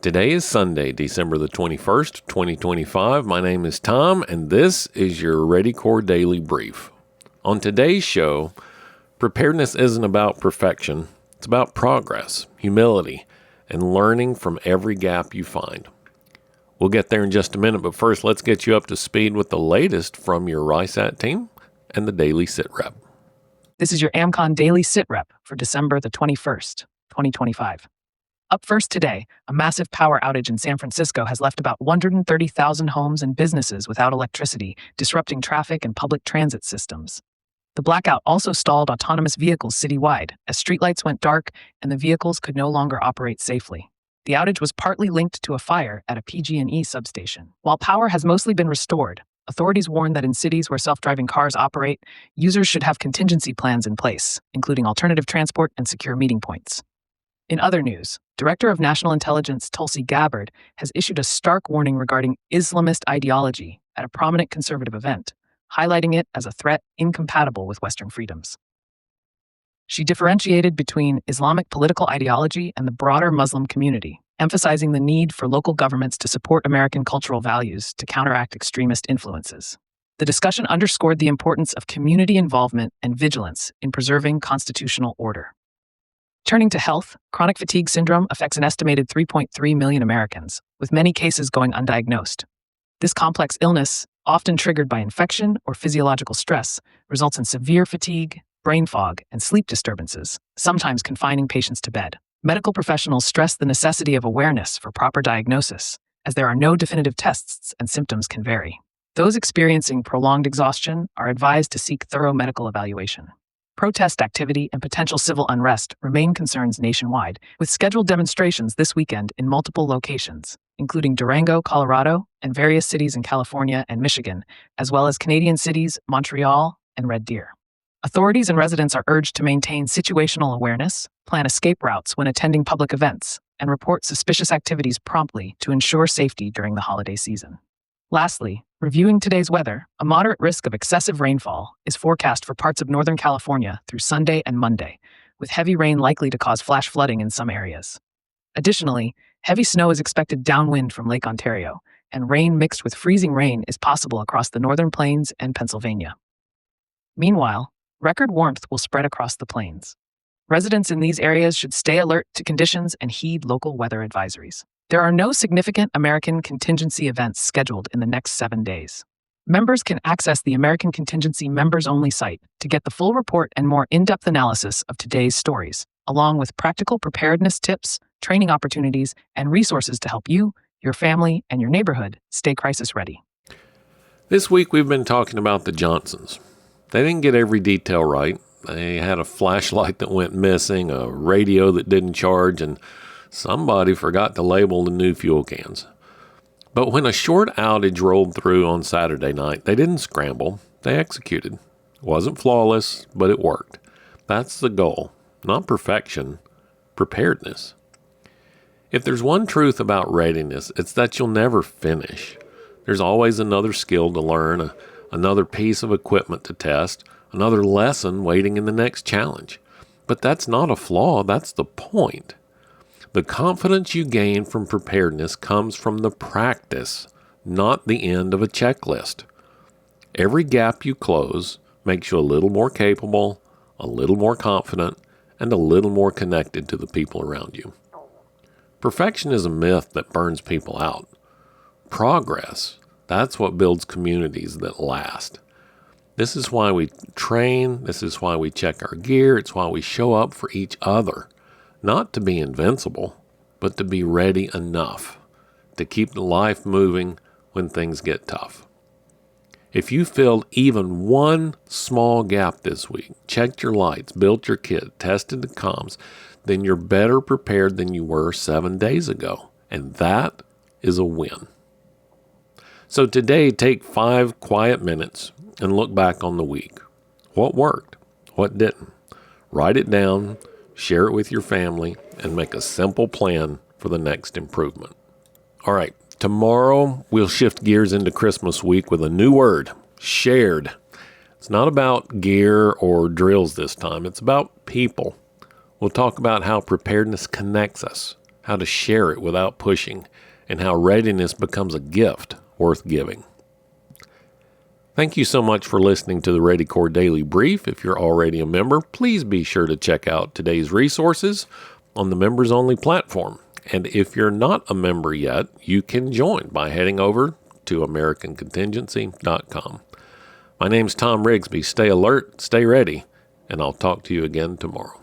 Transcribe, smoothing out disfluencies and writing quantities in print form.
Today is Sunday, December the 21st, 2025. My name is Tom, and this is your ReadyCore Daily Brief. On today's show, preparedness isn't about perfection. It's about progress, humility, and learning from every gap you find. We'll get there in just a minute, but first, let's get you up to speed with the latest from your RISAT team and the Daily Sit Rep. This is your AmCon Daily Sit Rep for December the 21st, 2025. Up first today, a massive power outage in San Francisco has left about 130,000 homes and businesses without electricity, disrupting traffic and public transit systems. The blackout also stalled autonomous vehicles citywide, as streetlights went dark and the vehicles could no longer operate safely. The outage was partly linked to a fire at a PG&E substation. While power has mostly been restored, authorities warn that in cities where self-driving cars operate, users should have contingency plans in place, including alternative transport and secure meeting points. In other news, Director of National Intelligence Tulsi Gabbard has issued a stark warning regarding Islamist ideology at a prominent conservative event, highlighting it as a threat incompatible with Western freedoms. She differentiated between Islamic political ideology and the broader Muslim community, emphasizing the need for local governments to support American cultural values to counteract extremist influences. The discussion underscored the importance of community involvement and vigilance in preserving constitutional order. Turning to health, chronic fatigue syndrome affects an estimated 3.3 million Americans, with many cases going undiagnosed. This complex illness, often triggered by infection or physiological stress, results in severe fatigue, brain fog, and sleep disturbances, sometimes confining patients to bed. Medical professionals stress the necessity of awareness for proper diagnosis, as there are no definitive tests and symptoms can vary. Those experiencing prolonged exhaustion are advised to seek thorough medical evaluation. Protest activity and potential civil unrest remain concerns nationwide, with scheduled demonstrations this weekend in multiple locations, including Durango, Colorado, and various cities in California and Michigan, as well as Canadian cities, Montreal, and Red Deer. Authorities and residents are urged to maintain situational awareness, plan escape routes when attending public events, and report suspicious activities promptly to ensure safety during the holiday season. Lastly, reviewing today's weather, a moderate risk of excessive rainfall is forecast for parts of Northern California through Sunday and Monday, with heavy rain likely to cause flash flooding in some areas. Additionally, heavy snow is expected downwind from Lake Ontario, and rain mixed with freezing rain is possible across the Northern Plains and Pennsylvania. Meanwhile, record warmth will spread across the plains. Residents in these areas should stay alert to conditions and heed local weather advisories. There are no significant American contingency events scheduled in the next 7 days. Members can access the American Contingency members-only site to get the full report and more in-depth analysis of today's stories, along with practical preparedness tips, training opportunities, and resources to help you, your family, and your neighborhood stay crisis ready. This week we've been talking about the Johnsons. They didn't get every detail right. They had a flashlight that went missing, a radio that didn't charge, and somebody forgot to label the new fuel cans. But when a short outage rolled through on Saturday night, they didn't scramble, they executed. It wasn't flawless, but it worked. That's the goal, not perfection, preparedness. If there's one truth about readiness, it's that you'll never finish. There's always another skill to learn, another piece of equipment to test, another lesson waiting in the next challenge. But that's not a flaw, that's the point. The confidence you gain from preparedness comes from the practice, not the end of a checklist. Every gap you close makes you a little more capable, a little more confident, and a little more connected to the people around you. Perfection is a myth that burns people out. Progress, that's what builds communities that last. This is why we train, this is why we check our gear, it's why we show up for each other. Not to be invincible, but to be ready enough to keep life moving when things get tough. If you filled even one small gap this week, checked your lights, built your kit, tested the comms, then you're better prepared than you were 7 days ago. And that is a win. So today, take 5 quiet minutes and look back on the week. What worked? What didn't? Write it down, share it with your family, and make a simple plan for the next improvement. All right, tomorrow we'll shift gears into Christmas week with a new word, shared. It's not about gear or drills this time. It's about people. We'll talk about how preparedness connects us, how to share it without pushing, and how readiness becomes a gift worth giving. Thank you so much for listening to the Ready Corps Daily Brief. If you're already a member, please be sure to check out today's resources on the members-only platform. And if you're not a member yet, you can join by heading over to AmericanContingency.com. My name's Tom Rigsby. Stay alert, stay ready, and I'll talk to you again tomorrow.